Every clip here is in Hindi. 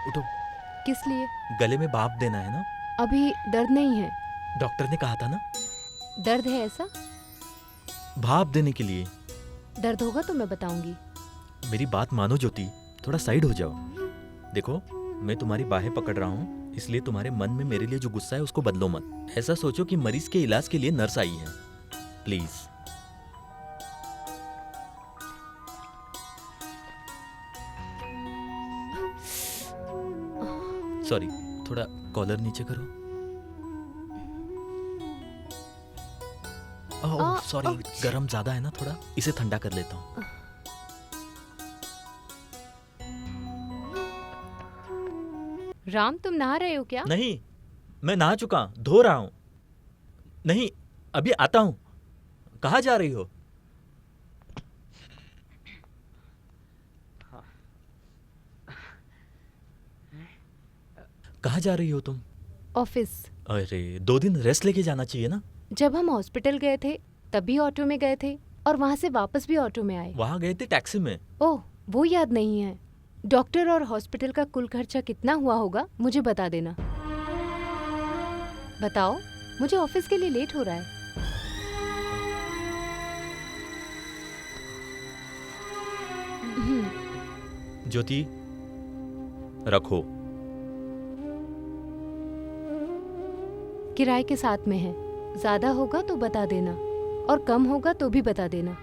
उठो। किस लिए? गले में भाप देना है ना? अभी दर्द नहीं है। डॉक्टर ने कहा था ना दर्द है ऐसा? भाप देने के लिए। दर्द होगा तो मैं बताऊंगी। मेरी बात मानो ज्योति, थोड़ा साइड हो जाओ। देखो, मैं तुम्हारी बाहें पकड़ रहा हूँ, इसलिए तुम्हारे मन में मेरे लिए जो गुस्सा है उसको बदलो मत। ऐसा सोचो कि मरीज के इलाज के लिए नर्स आई है। प्लीज। सॉरी, थोड़ा कॉलर नीचे करो। ओह सॉरी, गरम ज्यादा है ना थोड़ा, इसे ठंडा कर लेता हूँ। राम, तुम नहा रहे हो क्या? नहीं, मैं नहा चुका, धो रहा हूँ। नहीं, अभी आता हूँ। कहाँ जा रही हो? कहाँ जा रही हो तुम? ऑफिस। अरे 2 दिन रेस्ट लेके जाना चाहिए ना। जब हम हॉस्पिटल गए थे तब भी ऑटो में गए थे और वहाँ से वापस भी ऑटो में आए। वहाँ गए थे टैक्सी में। ओह, वो याद नहीं है। डॉक्टर और हॉस्पिटल का कुल खर्चा कितना हुआ होगा मुझे बता देना। बताओ, मुझे ऑफिस के लिए लेट हो रहा है। ज्योति, रखो। किराए के साथ में है। ज्यादा होगा तो बता देना और कम होगा तो भी बता देना।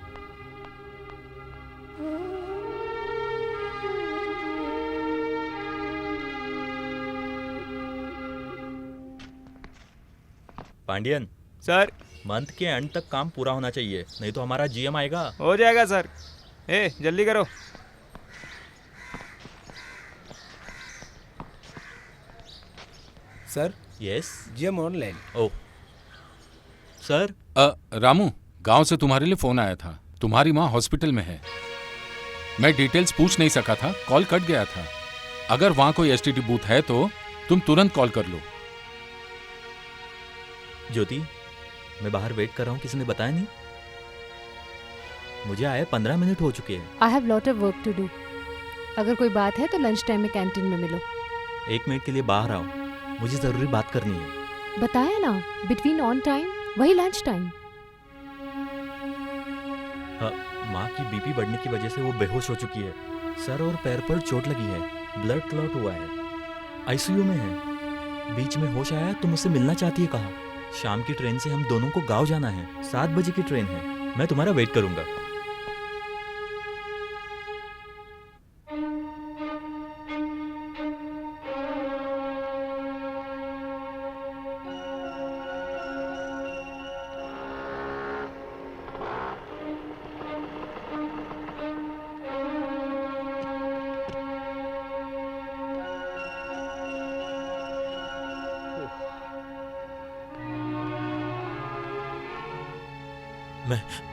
पांडियन सर। मंथ के एंड तक काम पूरा होना चाहिए, नहीं तो हमारा जीएम आएगा। हो जाएगा सर। जल्दी करो। Sir, yes GM online. Oh sir. Ramu, गांव से तुम्हारे लिए फोन आया था। तुम्हारी माँ हॉस्पिटल में है। मैं डिटेल्स पूछ नहीं सका था, कॉल कट गया था। अगर वहां कोई एसटीडी बूथ है तो तुम तुरंत कॉल कर लो। ज्योति, मैं बाहर वेट कर रहा हूँ, किसी ने बताया नहीं? मुझे आए 15 मिनट हो चुके हैं। I have lot of work to do. अगर कोई बात है तो लंच टाइम में कैंटीन में मिलो। 1 मिनट के लिए बाहर आओ, मुझे जरूरी बात करनी है। बताया ना, बिटवीन ऑन टाइम वही लंच टाइम। माँ की बीपी बढ़ने की वजह से वो बेहोश हो चुकी है। सर और पैर पर चोट लगी है, ब्लड क्लॉट हुआ है, आईसीयू में है। बीच में होश आया तो मुझसे मिलना चाहती है, कहा। शाम की ट्रेन से हम दोनों को गांव जाना है, 7 बजे की ट्रेन है। मैं तुम्हारा वेट करूंगा।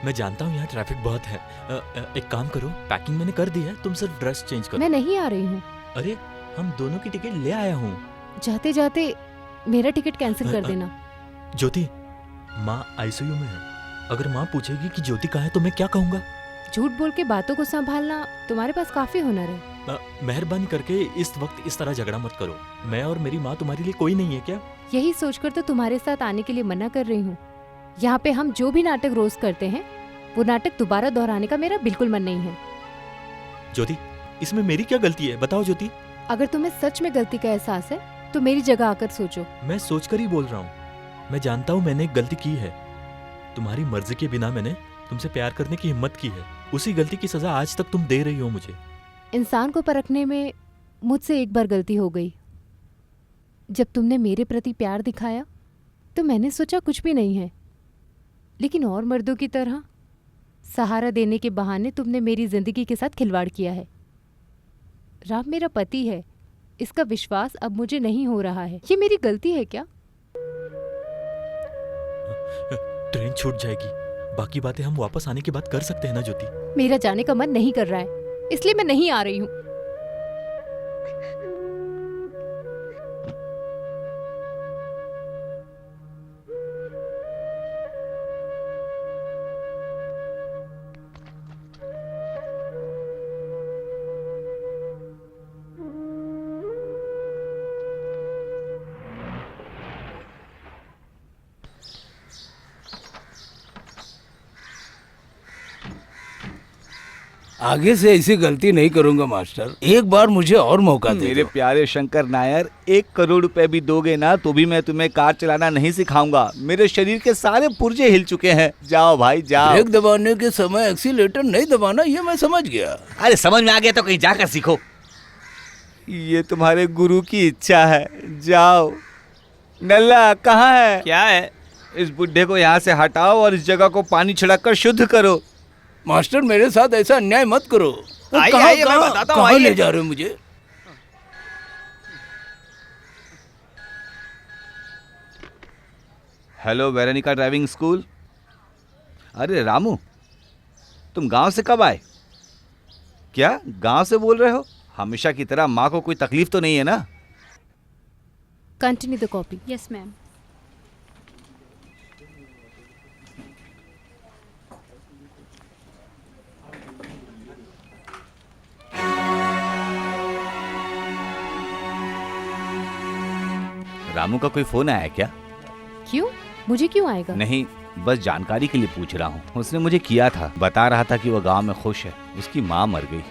मैं जानता हूँ यहाँ ट्रैफिक बहुत है। एक काम करो, पैकिंग मैंने कर दी है, तुम सिर्फ ड्रेस चेंज करो। मैं नहीं आ रही हूँ। अरे, हम दोनों की टिकट ले आया हूँ। जाते जाते मेरा टिकट कैंसिल कर देना। ज्योति, माँ आईसीयू में है। अगर माँ पूछेगी कि ज्योति कहाँ है तो मैं क्या कहूँगा? झूठ बोल के बातों को संभालना तुम्हारे पास काफी हुनर है। मेहरबानी करके इस वक्त इस तरह झगड़ा मत करो। मैं और मेरी माँ तुम्हारे लिए कोई नहीं है क्या? यही सोचकर तो तुम्हारे साथ आने के लिए मना कर रही हूँ। यहाँ पे हम जो भी नाटक रोज करते हैं वो नाटक दोबारा दोहराने का मेरा बिल्कुल मन नहीं है। ज्योति, इसमें मेरी क्या गलती है, बताओ ज्योति। अगर तुम्हें सच में गलती का एहसास है तो मेरी जगह आकर सोचो। मैं सोचकर ही बोल रहा हूँ। मैं जानता हूँ मैंने एक गलती की है। तुम्हारी मर्जी के बिना मैंने तुमसे प्यार करने की हिम्मत की है। उसी गलती की सजा आज तक तुम दे रही हो मुझे। इंसान को परखने में मुझसे एक बार गलती हो गई। जब तुमने मेरे प्रति प्यार दिखाया तो मैंने सोचा कुछ भी नहीं है, लेकिन और मर्दों की तरह सहारा देने के बहाने तुमने मेरी जिंदगी के साथ खिलवाड़ किया है। राम मेरा पति है, इसका विश्वास अब मुझे नहीं हो रहा है। ये मेरी गलती है क्या? ट्रेन छूट जाएगी, बाकी बातें हम वापस आने के बाद कर सकते हैं ना ज्योति? मेरा जाने का मन नहीं कर रहा है, इसलिए मैं नहीं आ रही हूँ। आगे से ऐसी गलती नहीं करूंगा मास्टर। एक बार मुझे और मौका दे मेरे दो। प्यारे शंकर नायर, 1 करोड़ रुपए भी दोगे ना तो भी मैं तुम्हें कार चलाना नहीं सिखाऊंगा। मेरे शरीर के सारे पुर्जे हिल चुके हैं। जाओ भाई जाओ। ब्रेक दबाने के समय एक्सीलेटर नहीं दबाना, ये मैं समझ गया। अरे समझ में आ गया तो कहीं जाकर सीखो। ये तुम्हारे गुरु की इच्छा है। जाओ। नल्ला कहाँ है? क्या है? इस बुड्ढे को यहाँ से हटाओ और इस जगह को पानी छिड़क शुद्ध करो। मास्टर मेरे साथ ऐसा अन्याय मत करो। वो आइए, कहाँ- आइए, मैं कहाँ- बताता हूँ, कहाँ आइए। ले जा रहे हो मुझे? Hello Veronica driving school. अरे रामू, तुम गांव से कब आए? क्या गांव से बोल रहे हो? हमेशा की तरह माँ को कोई तकलीफ तो नहीं है ना? Continue the copy. Yes ma'am. Ramu का कोई फोन आया क्या? क्यों? मुझे क्यों आएगा? नहीं, बस जानकारी के लिए पूछ रहा हूँ। उसने मुझे किया था, बता रहा था कि वह गांव में खुश है। उसकी माँ मर गई।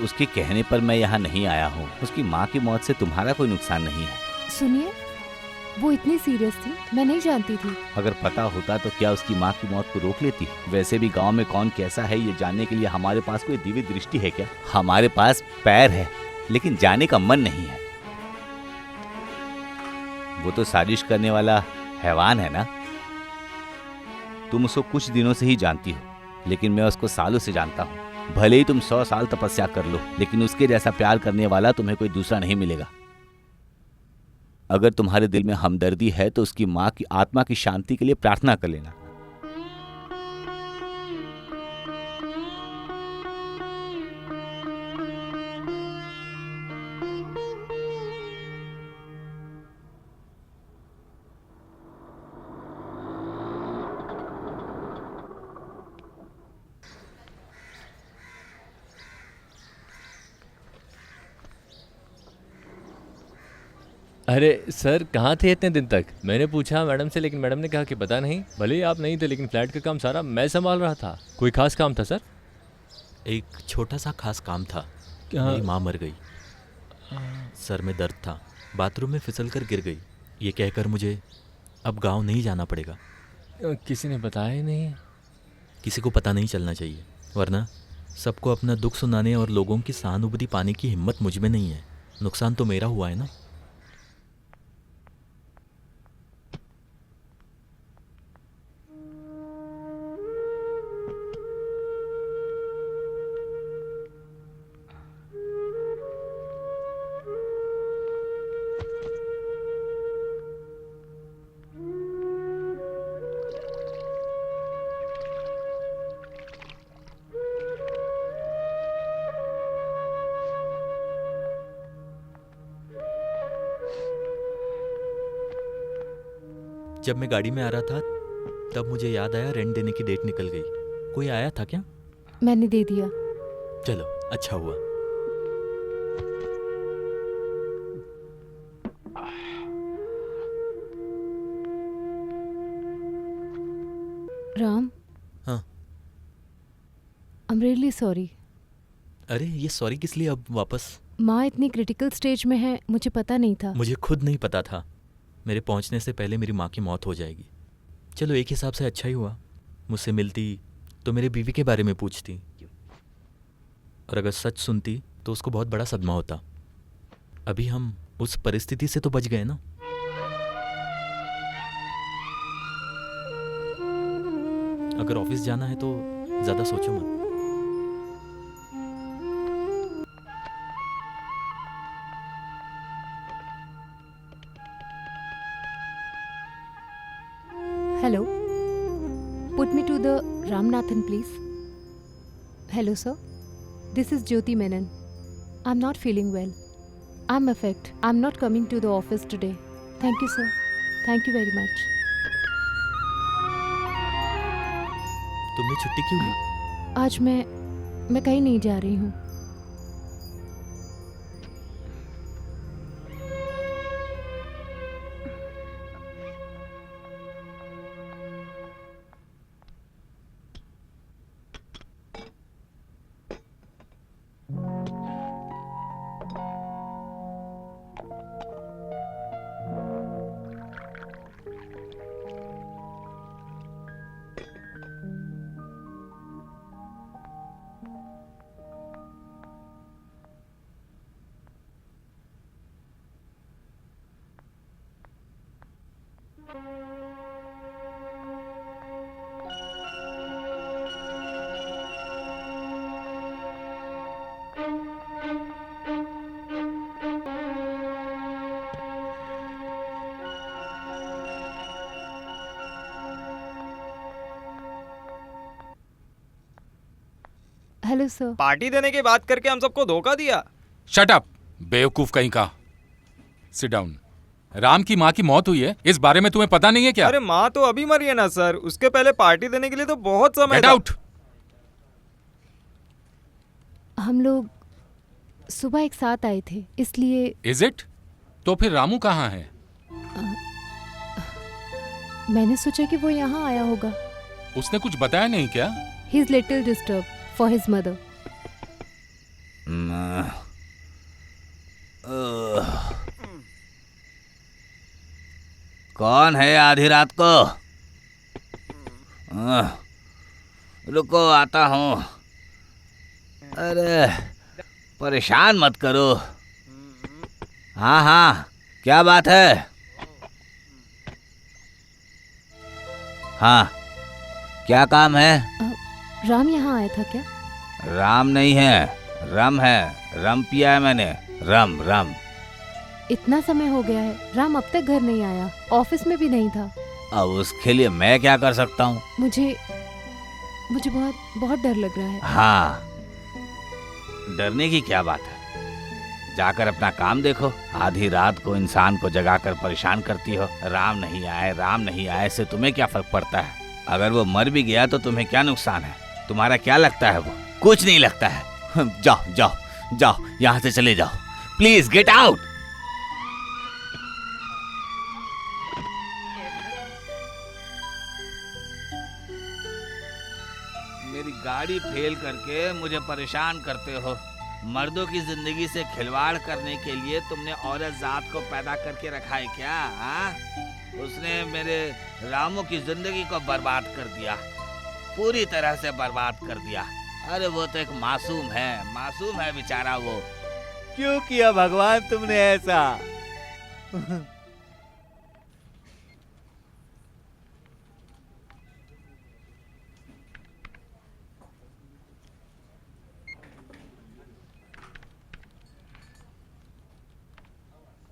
उसके कहने पर मैं यहाँ नहीं आया हूँ। उसकी माँ की मौत से तुम्हारा कोई नुकसान नहीं है। सुनिए, वो इतनी सीरियस थी, मैं नहीं जानती थी। अगर पता होता तो क्या उसकी माँ की मौत को रोक लेती? वैसे भी गांव में कौन कैसा है ये जानने के लिए हमारे पास कोई दिव्य दृष्टि है क्या? हमारे पास पैर है लेकिन जाने का मन नहीं है। वो तो साजिश करने वाला हैवान है ना? तुम उसको कुछ दिनों से ही जानती हो, लेकिन मैं उसको सालों से जानता हूँ। भले ही तुम 100 साल तपस्या कर लो, लेकिन उसके जैसा प्यार करने वाला तुम्हें कोई दूसरा नहीं मिलेगा। अगर तुम्हारे दिल में हमदर्दी है तो उसकी माँ की आत्मा की शांति के लिए प्रार्थना कर लेना। अरे सर, कहाँ थे इतने दिन तक? मैंने पूछा मैडम से, लेकिन मैडम ने कहा कि पता नहीं। भले ही आप नहीं थे, लेकिन फ्लैट का काम सारा मैं संभाल रहा था। कोई खास काम था सर? एक छोटा सा खास काम था। क्या? मेरी माँ मर गई। सर में दर्द था, बाथरूम में फिसल कर गिर गई। ये कहकर मुझे अब गांव नहीं जाना पड़ेगा। किसी ने बताया ही नहीं? किसी को पता नहीं चलना चाहिए, वरना सबको अपना दुख सुनाने और लोगों की सहानुभूति पाने की हिम्मत मुझ में नहीं है। नुकसान तो मेरा हुआ है ना। जब मैं गाड़ी में आ रहा था तब मुझे याद आया रेंट देने की डेट निकल गई। कोई आया था क्या? मैंने दे दिया। चलो, अच्छा हुआ। राम, हाँ। I am really sorry. अरे ये सॉरी किस लिए अब वापस? माँ इतनी क्रिटिकल स्टेज में है, मुझे पता नहीं था। मुझे खुद नहीं पता था। मेरे पहुंचने से पहले मेरी माँ की मौत हो जाएगी। चलो, एक हिसाब से अच्छा ही हुआ। मुझसे मिलती तो मेरे बीवी के बारे में पूछती, और अगर सच सुनती तो उसको बहुत बड़ा सदमा होता। अभी हम उस परिस्थिति से तो बच गए ना। अगर ऑफिस जाना है तो ज़्यादा सोचो मत। Hello. Put me to the Ramnathan, please. Hello, sir. This is Jyoti Menon. I'm not feeling well. I'm affected. I'm not coming to the office today. Thank you, sir. Thank you very much. तुमने छुट्टी क्यों ली? आज मैं कहीं नहीं जा रही हूँ। Hello sir. पार्टी देने की बात करके हम सबको धोखा दिया। शट अप बेवकूफ कहीं का। Sit down. राम की माँ की मौत हुई है, इस बारे में तुम्हें पता नहीं है क्या? अरे माँ तो अभी मरी है ना सर, उसके पहले पार्टी देने के लिए तो बहुत समय गेट था। आउट। हम लोग सुबह एक साथ आए थे, इसलिए इज इट? तो फिर रामू कहाँ है? मैंने सोचा कि वो यहाँ आया होगा। उसने कुछ बताया नहीं क्या? He is little disturb for his mother. कौन है आधी रात को? रुको आता हूँ। अरे परेशान मत करो। हाँ हाँ, क्या बात है? हाँ, क्या काम है? राम यहाँ आया था क्या? राम नहीं है, रम है। रम पिया है मैंने। रम रम। इतना समय हो गया है, राम अब तक घर नहीं आया, ऑफिस में भी नहीं था। अब उसके लिए मैं क्या कर सकता हूँ? मुझे बहुत बहुत डर लग रहा है। हाँ, डरने की क्या बात है? जाकर अपना काम देखो। आधी रात को इंसान को जगाकर परेशान करती हो। राम नहीं आए से तुम्हें क्या फर्क पड़ता है? अगर वो मर भी गया तो तुम्हें क्या नुकसान है? तुम्हारा क्या लगता है? वो कुछ नहीं लगता है। जाओ जाओ जाओ, यहाँ से चले जाओ। Please get out. मेरी गाड़ी फेल करके मुझे परेशान करते हो। मर्दों की जिंदगी से खिलवाड़ करने के लिए तुमने औरत जात को पैदा करके रखा है क्या? हाँ, उसने मेरे रामू की जिंदगी को बर्बाद कर दिया, पूरी तरह से बर्बाद कर दिया। अरे वो तो एक मासूम है बेचारा। वो क्यों किया भगवान तुमने ऐसा?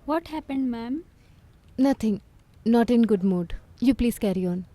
What happened, ma'am? Nothing. Not in good mood. You please carry on.